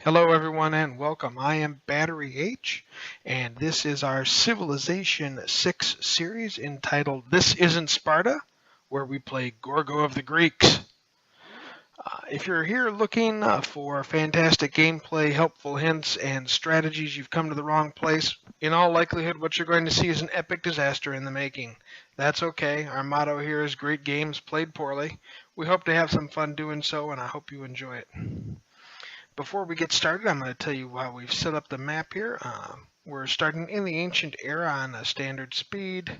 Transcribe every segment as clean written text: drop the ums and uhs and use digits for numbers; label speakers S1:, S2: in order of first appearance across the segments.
S1: Hello everyone and welcome. I am Battery H and this is our Civilization 6 series entitled This Isn't Sparta, where we play Gorgo of the Greeks. If you're here looking for fantastic gameplay, helpful hints, and strategies, you've come to the wrong place. In all likelihood, what you're going to see is an epic disaster in the making. That's okay. Our motto here is great games played poorly. We hope to have some fun doing so, and I hope you enjoy it. Before we get started, I'm going to tell you how we've set up the map here. We're starting in the ancient era on a standard speed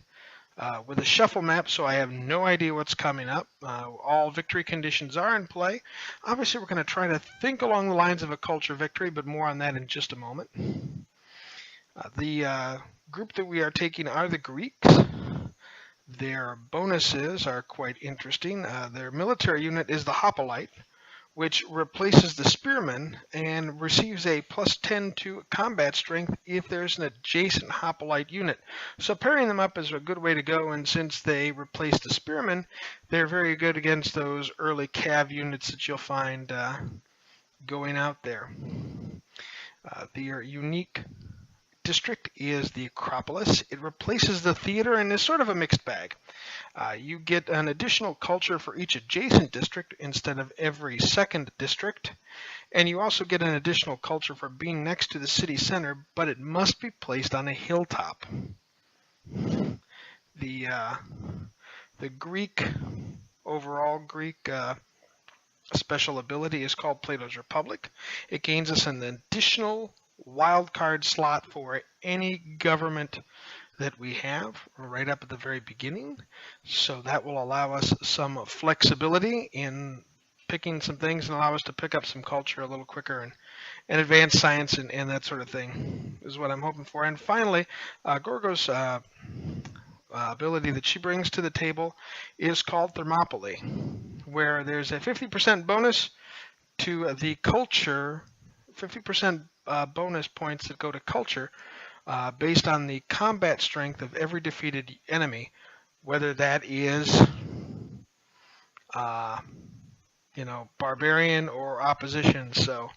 S1: with a shuffle map, so I have no idea what's coming up. All victory conditions are in play. Obviously, we're going to try to think along the lines of a culture victory, but more on that in just a moment. The group that we are taking are the Greeks. Their bonuses are quite interesting. Their military unit is the Hoplite, which replaces the Spearman and receives a +10 to combat strength if there's an adjacent Hoplite unit. So pairing them up is a good way to go, and since they replace the Spearman, they're very good against those early cav units that you'll find going out there. Their unique district is the Acropolis. It replaces the theater and is sort of a mixed bag. You get an additional culture for each adjacent district instead of every second district, and you also get an additional culture for being next to the city center, but it must be placed on a hilltop. The overall Greek special ability is called Plato's Republic. It gains us an additional wildcard slot for any government that we have right up at the very beginning. So that will allow us some flexibility in picking some things and allow us to pick up some culture a little quicker and advance science and that sort of thing is what I'm hoping for. And finally, Gorgo's ability that she brings to the table is called Thermopylae, where there's a 50% bonus to the culture, 50% bonus points that go to culture based on the combat strength of every defeated enemy, whether that is barbarian or opposition. So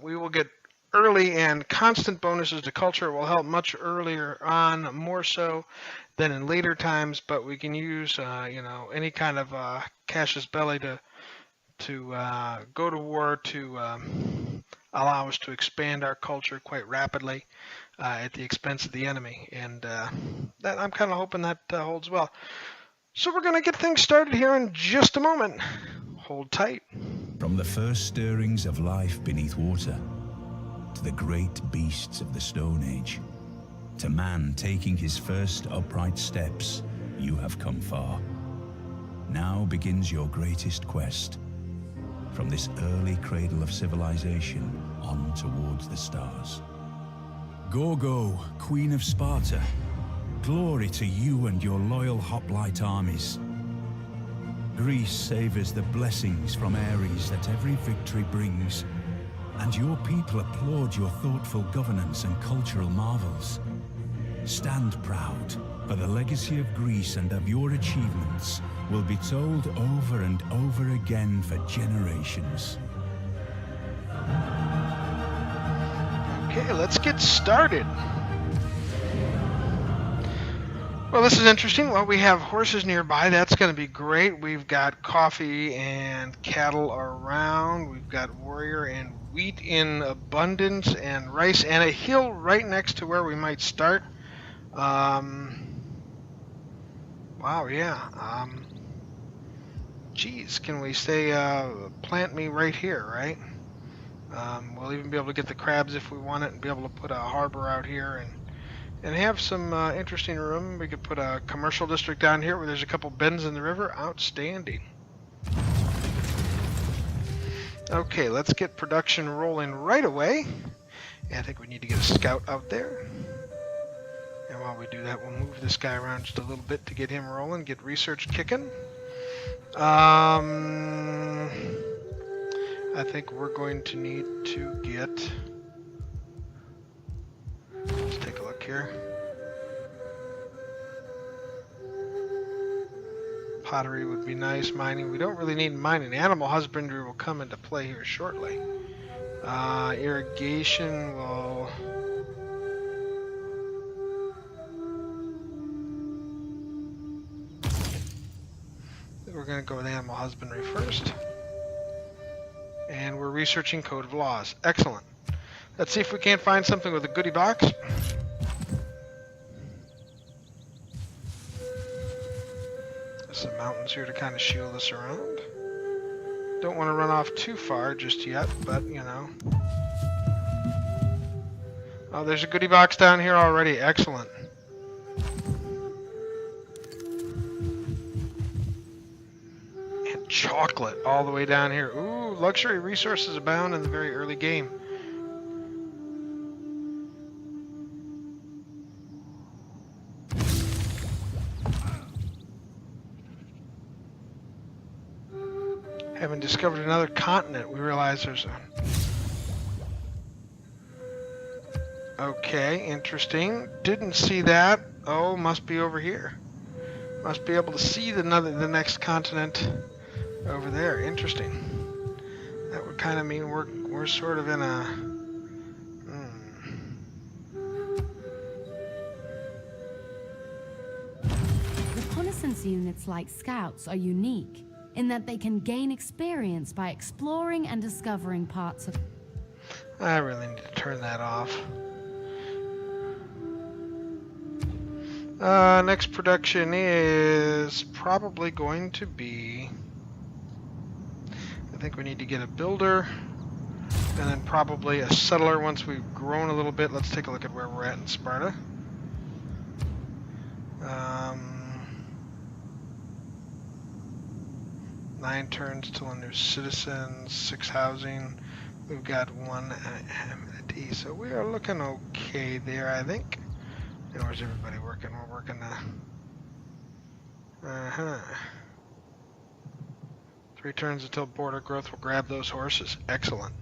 S1: we will get early and constant bonuses to culture. It will help much earlier on, more so than in later times, but we can use any kind of casus belli to go to war to allow us to expand our culture quite rapidly at the expense of the enemy, and that I'm kind of hoping that holds well. So we're going to get things started here in just a moment. Hold tight.
S2: From the first stirrings of life beneath water, to the great beasts of the Stone Age, to man taking his first upright steps, you have come far. Now begins your greatest quest, from this early cradle of civilization on towards the stars. Gorgo, Queen of Sparta, glory to you and your loyal hoplite armies. Greece savors the blessings from Ares that every victory brings, and your people applaud your thoughtful governance and cultural marvels. Stand proud, for the legacy of Greece and of your achievements will be told over and over again for generations.
S1: Okay, let's get started. Well, this is interesting. Well, we have horses nearby. That's going to be great. We've got coffee and cattle around. We've got warrior and wheat in abundance and rice and a hill right next to where we might start. Wow, yeah. Geez, can we say plant me right here, right? We'll even be able to get the crabs if we want it and be able to put a harbor out here and have some interesting room. We could put a commercial district down here where there's a couple bends in the river. Outstanding. Okay, let's get production rolling right away. I think we need to get a scout out there. And while we do that, we'll move this guy around just a little bit to get him rolling, get research kicking. I think we're going to need to get... Let's take a look here. Pottery would be nice. Mining, we don't really need mining. Animal husbandry will come into play here shortly. Irrigation will... We're going to go with animal husbandry first. And we're researching Code of Laws. Excellent. Let's see if we can't find something with a goodie box. There's some mountains here to kind of shield us around. Don't want to run off too far just yet, but you know. Oh, there's a goodie box down here already. Excellent. And chocolate all the way down here. Ooh, luxury resources abound in the very early game. Having discovered another continent, we realize there's a... Okay, interesting. Didn't see that. Oh, must be over here. Must be able to see the next continent over there. Interesting. That would kind of mean we're sort of in a...
S3: Reconnaissance units like scouts are unique in that they can gain experience by exploring and discovering parts of...
S1: I really need to turn that off. Next production is probably going to be... I think we need to get a builder, and then probably a settler once we've grown a little bit. Let's take a look at where we're at in Sparta. 9 turns till a new citizen, 6 housing. We've got 1 amenity, so we are looking okay there, I think. And where's everybody working? We're working the... 3 turns until border growth will grab those horses. Excellent.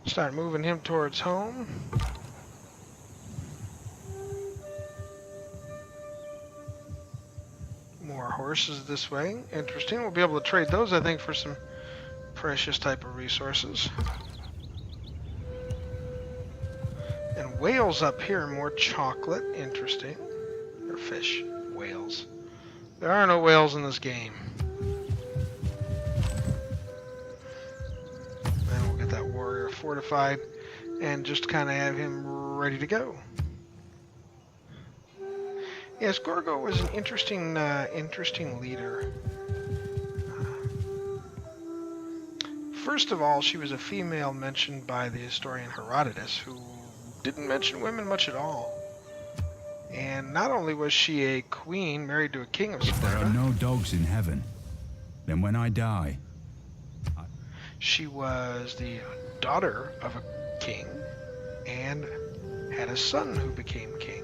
S1: Start moving him towards home. More horses this way. Interesting. We'll be able to trade those, I think, for some precious type of resources. And whales up here, more chocolate. Interesting. Or fish. Whales. There are no whales in this game. Fortified, and just kind of have him ready to go. Yes, Gorgo was an interesting leader. First of all, she was a female mentioned by the historian Herodotus, who didn't mention women much at all. And not only was she a queen married to a king of Sparta,
S2: if there are no dogs in heaven, then when I die,
S1: she was the daughter of a king and had a son who became king.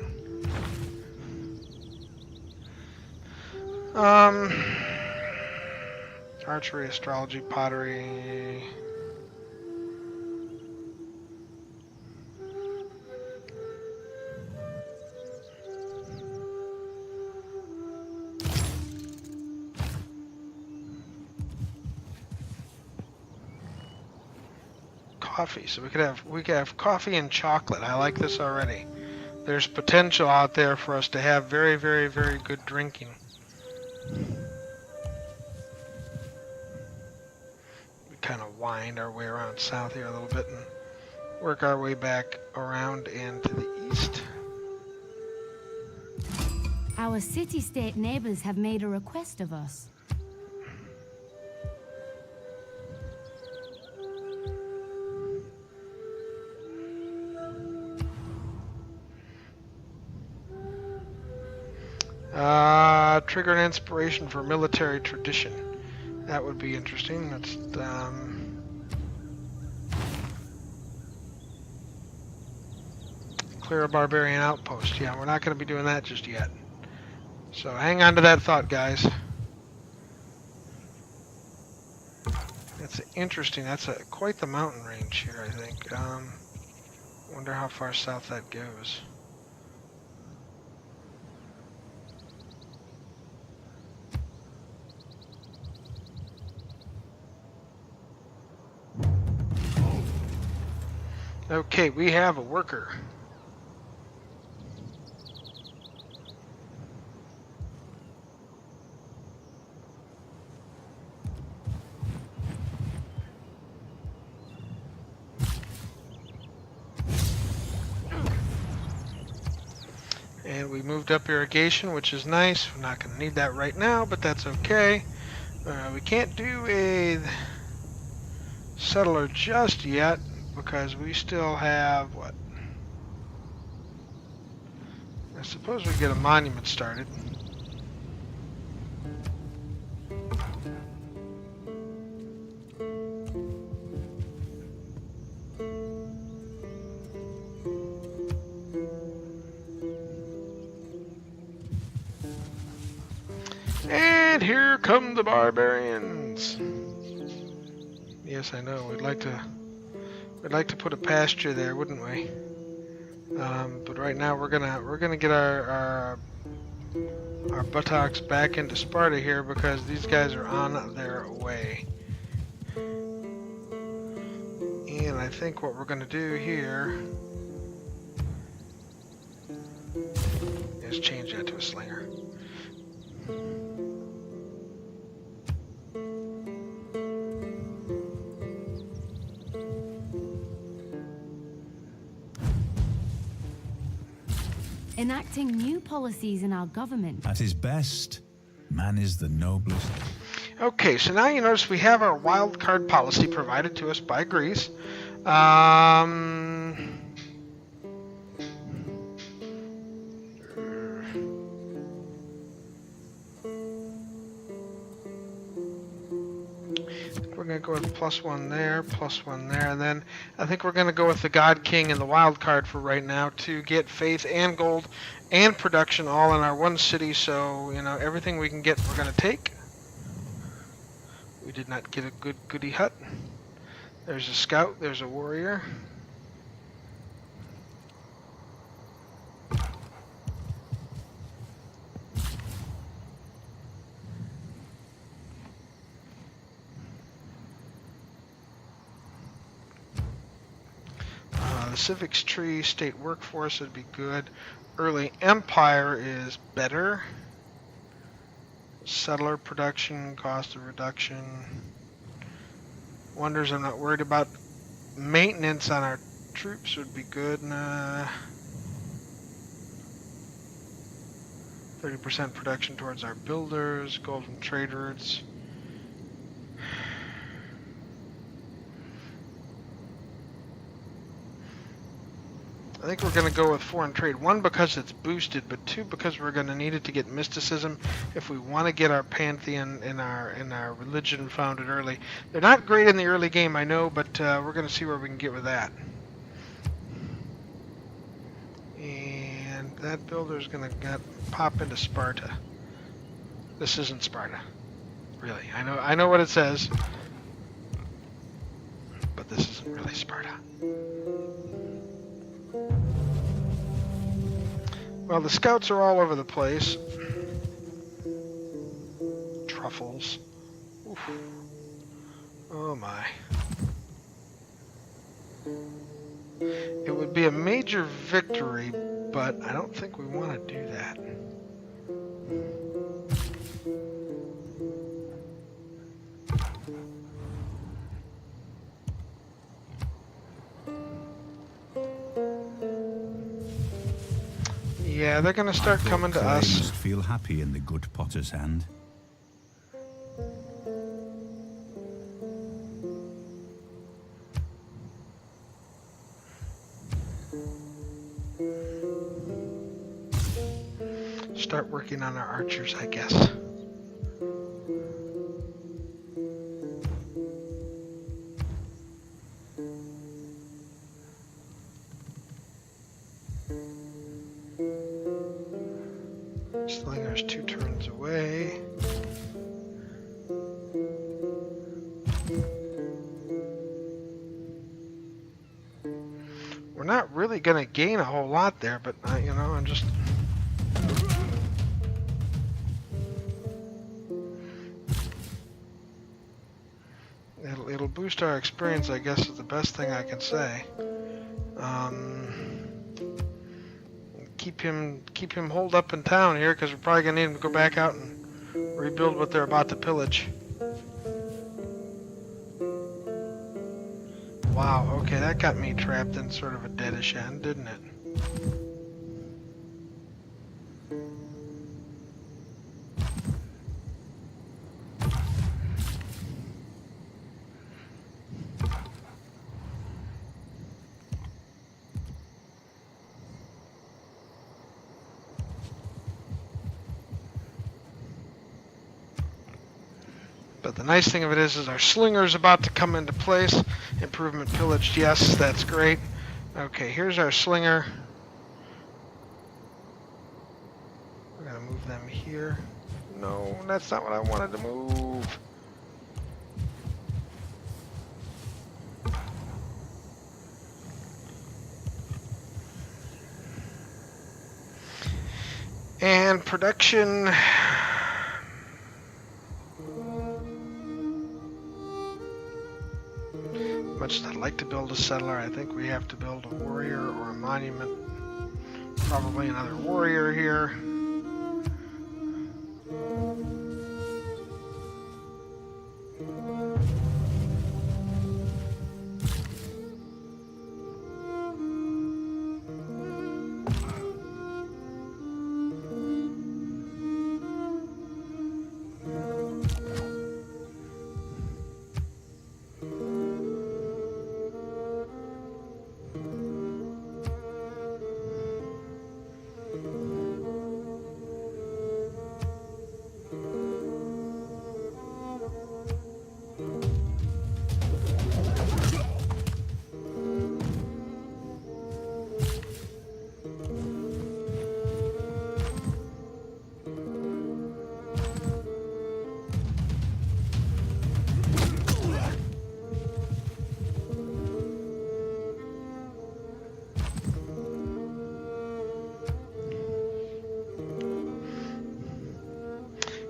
S1: Archery, astrology, pottery. Coffee, so we could have coffee and chocolate. I like this already. There's potential out there for us to have very, very, very good drinking. We kind of wind our way around south here a little bit and work our way back around and to the east.
S3: Our city-state neighbors have made a request of us.
S1: Trigger an inspiration for military tradition. That would be interesting. That's clear a barbarian outpost. Yeah, we're not going to be doing that just yet. So hang on to that thought, guys. That's interesting. That's quite the mountain range here, I think. Wonder how far south that goes. Okay, we have a worker. And we moved up irrigation, which is nice. We're not going to need that right now, but that's okay. We can't do a settler just yet because we still have, what? I suppose we get a monument started. And here come the barbarians. Yes, I know. We'd like to put a pasture there, wouldn't we? But right now we're gonna get our buttocks back into Sparta here because these guys are on their way. And I think what we're gonna do here is change that to a slinger.
S3: Enacting new policies in our government.
S2: At his best, man is the noblest.
S1: Okay, so now you notice we have our wild card policy provided to us by Greece. We're going to go with +1 there, +1 there, and then I think we're going to go with the God King and the wild card for right now to get faith and gold and production all in our one city. So, you know, everything we can get we're going to take. We did not get a good goody hut. There's a scout, there's a warrior. The civics tree, state workforce would be good. Early empire is better. Settler production, cost of reduction. Wonders I'm not worried about. Maintenance on our troops would be good. 30% production towards our builders, gold from trade routes. I think we're going to go with foreign trade. 1, because it's boosted, but 2, because we're going to need it to get mysticism if we want to get our pantheon and our religion founded early. They're not great in the early game, I know, but we're going to see where we can get with that. And that builder is going to pop into Sparta. This isn't Sparta, really. I know what it says, but this isn't really Sparta. Well, the scouts are all over the place. Truffles. Oof. Oh my. It would be a major victory, but I don't think we want to do that. Yeah, they're gonna start coming to
S2: Clay
S1: us.
S2: must feel happy in the good potter's hand.
S1: Start working on our archers, I guess. Slinger's 2 turns away. We're not really gonna gain a whole lot there, but you know, I'm just. It'll boost our experience, I guess, is the best thing I can say. Keep him holed up in town here, because we're probably gonna need him to go back out and rebuild what they're about to pillage. Wow, okay, that got me trapped in sort of a deadish end, didn't it? But the nice thing of it is our slinger's about to come into place. Improvement pillaged, yes, that's great. Okay, here's our slinger. We're gonna move them here. No, that's not what I wanted to move. And production. Much as I'd like to build a settler, I think we have to build a warrior or a monument. Probably another warrior here.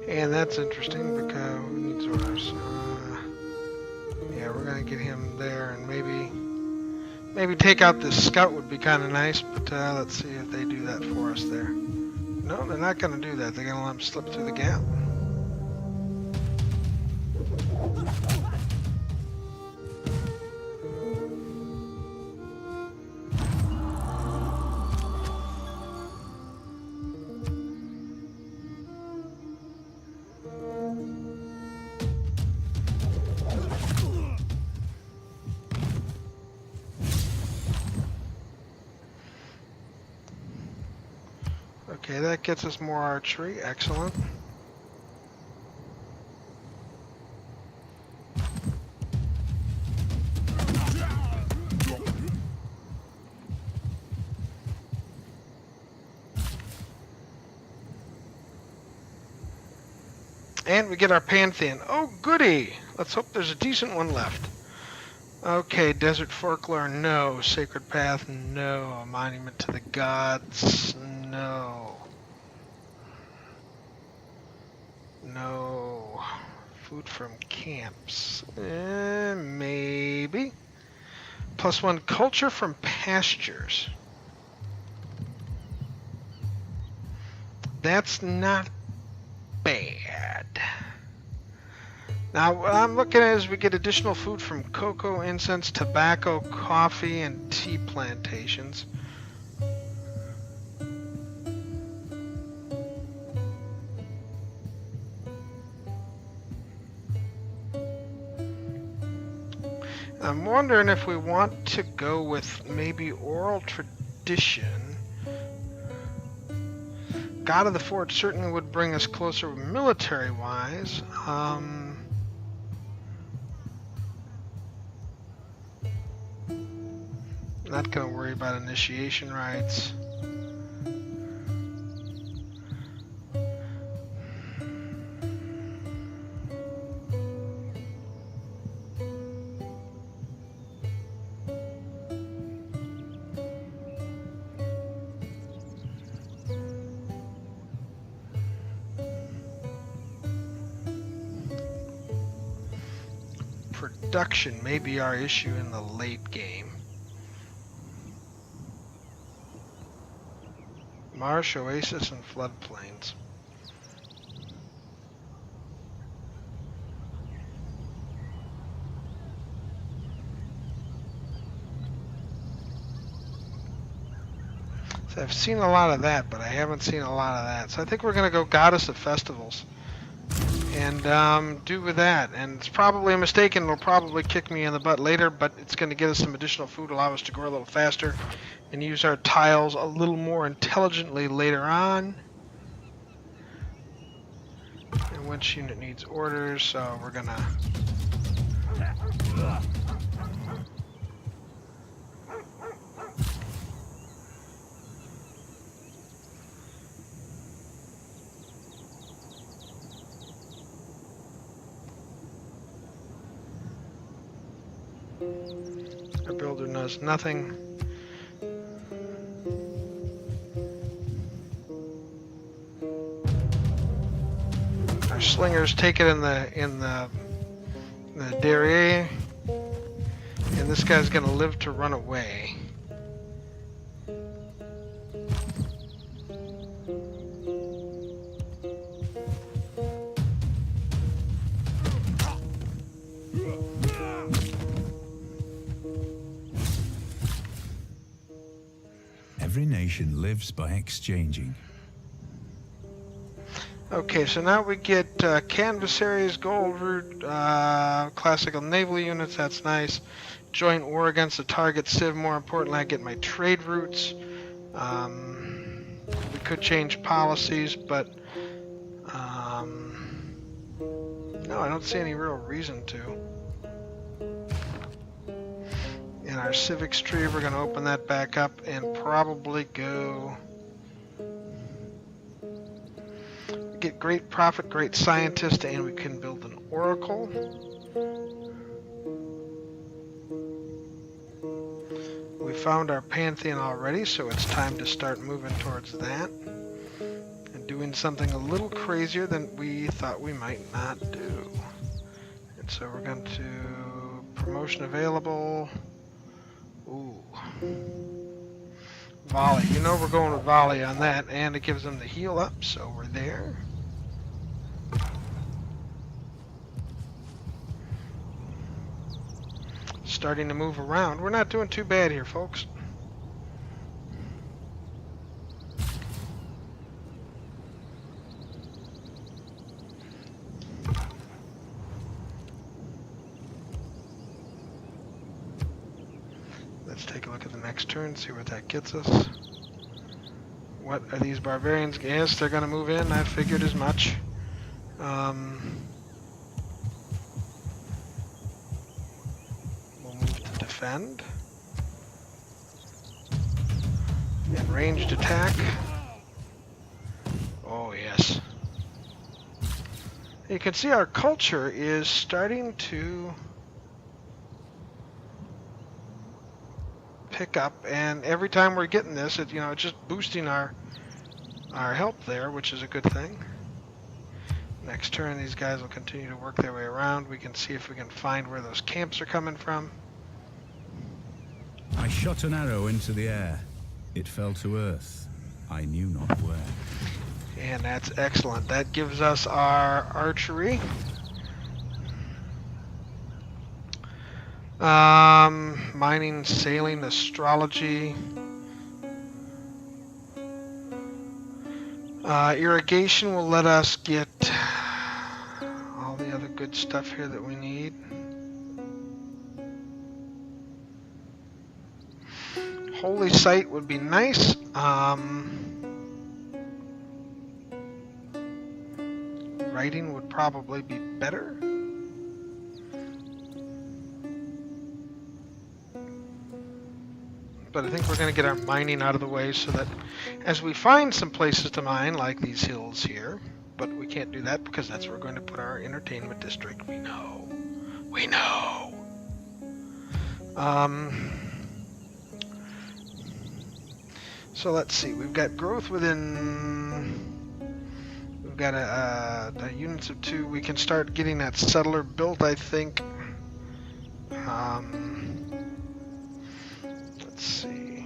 S1: And that's interesting because who needs orders? Yeah, we're gonna get him there, and maybe take out this scout would be kind of nice. But let's see if they do that for us there. No, they're not gonna do that. They're gonna let him slip through the gap. Okay, that gets us more archery. Excellent. And we get our Pantheon. Oh, goody! Let's hope there's a decent one left. Okay, Desert Folklore, no. Sacred Path, no. A Monument to the Gods, no. No. Food from camps, maybe. +1 culture from pastures. That's not bad. Now, what I'm looking at is we get additional food from cocoa, incense, tobacco, coffee, and tea plantations. I'm wondering if we want to go with maybe oral tradition. God of the Fort certainly would bring us closer military-wise. Not going to worry about initiation rites. Production may be our issue in the late game. Marsh, oasis, and floodplains. So I've seen a lot of that, but I haven't seen a lot of that. So I think we're going to go Goddess of Festivals and do with that. And it's probably a mistake, and it'll probably kick me in the butt later, but it's going to get us some additional food, allow us to grow a little faster, and use our tiles a little more intelligently later on. And which unit needs orders, so we're going to... Our builder knows nothing. Our slingers take it in the derriere, and this guy's gonna live to run away.
S2: Every nation lives by exchanging.
S1: Okay, so now we get canvassaries, gold root, classical naval units, that's nice. Joint war against the target civ, more importantly I get my trade routes. We could change policies, but no, I don't see any real reason to. In our civics tree, we're going to open that back up and probably go... Get great prophet, great scientist, and we can build an oracle. We found our pantheon already, so it's time to start moving towards that. And doing something a little crazier than we thought we might not do. And so we're going to... Promotion available... Ooh. Volley. You know we're going with volley on that, and it gives them the heal up, so we're there. Starting to move around. We're not doing too bad here, folks. Let's take a look at the next turn, see what that gets us. What are these barbarians? Yes, they're going to move in. I figured as much. We'll move to defend. And ranged attack. Oh, yes. You can see our culture is starting to pick up, and every time we're getting this, it's just boosting our help there, which is a good thing. Next turn, these guys will continue to work their way around. We can see if we can find where those camps are coming from.
S2: I shot an arrow into the air. It fell to earth. I knew not where.
S1: And that's excellent. That gives us our archery. Mining, sailing, astrology. Irrigation will let us get all the other good stuff here that we need. holy site would be nice. Writing would probably be better. But I think we're going to get our mining out of the way so that as we find some places to mine, like these hills here, but we can't do that because that's where we're going to put our entertainment district. We know. We know. So let's see. We've got growth within... We've got a units of 2. We can start getting that settler built, I think. Let's see.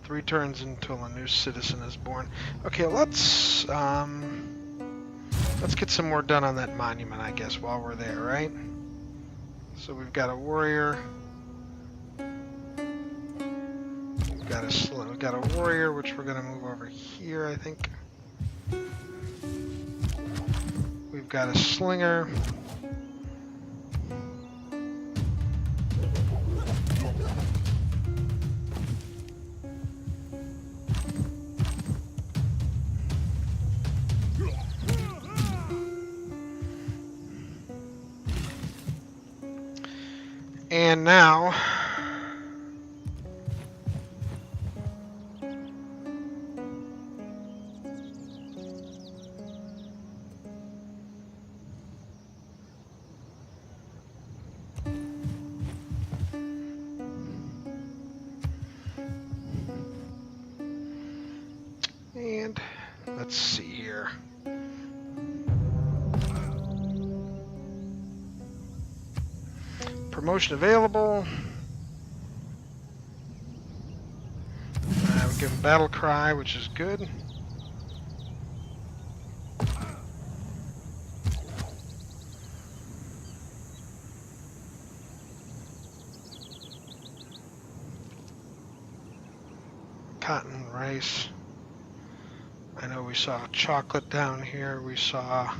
S1: 3 turns until a new citizen is born. Okay, let's get some more done on that monument, I guess, while we're there, right? So we've got a warrior. We've got a warrior, which we're going to move over here, I think. We've got a slinger. And now, and let's see here. Promotion available. We give him battle cry, which is good. Cotton, rice. I know we saw chocolate down here. We saw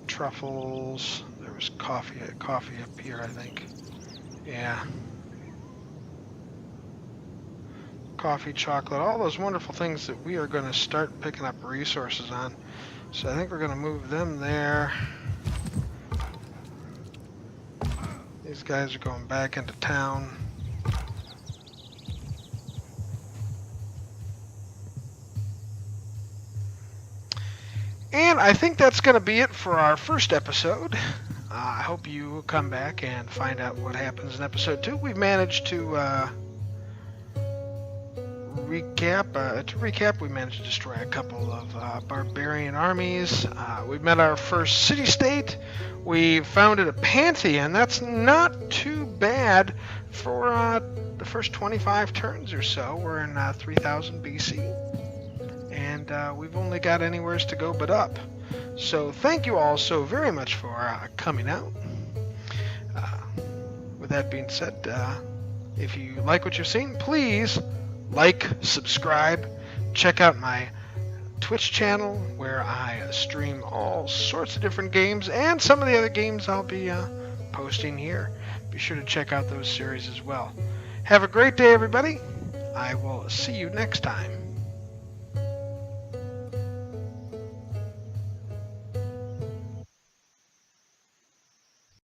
S1: truffles. There was coffee up here, I think. Yeah. Coffee, chocolate, all those wonderful things that we are going to start picking up resources on. So I think we're going to move them there. These guys are going back into town. And I think that's going to be it for our first episode. I hope you come back and find out what happens in episode 2. We've managed to recap. We managed to destroy a couple of barbarian armies. We met our first city-state. We founded a pantheon. That's not too bad for the first 25 turns or so. We're in 3000 BC. And we've only got anywheres to go but up. So thank you all so very much for coming out. With that being said, if you like what you've seen, please like, subscribe, check out my Twitch channel where I stream all sorts of different games and some of the other games I'll be posting here. Be sure to check out those series as well. Have a great day, everybody. I will see you next time.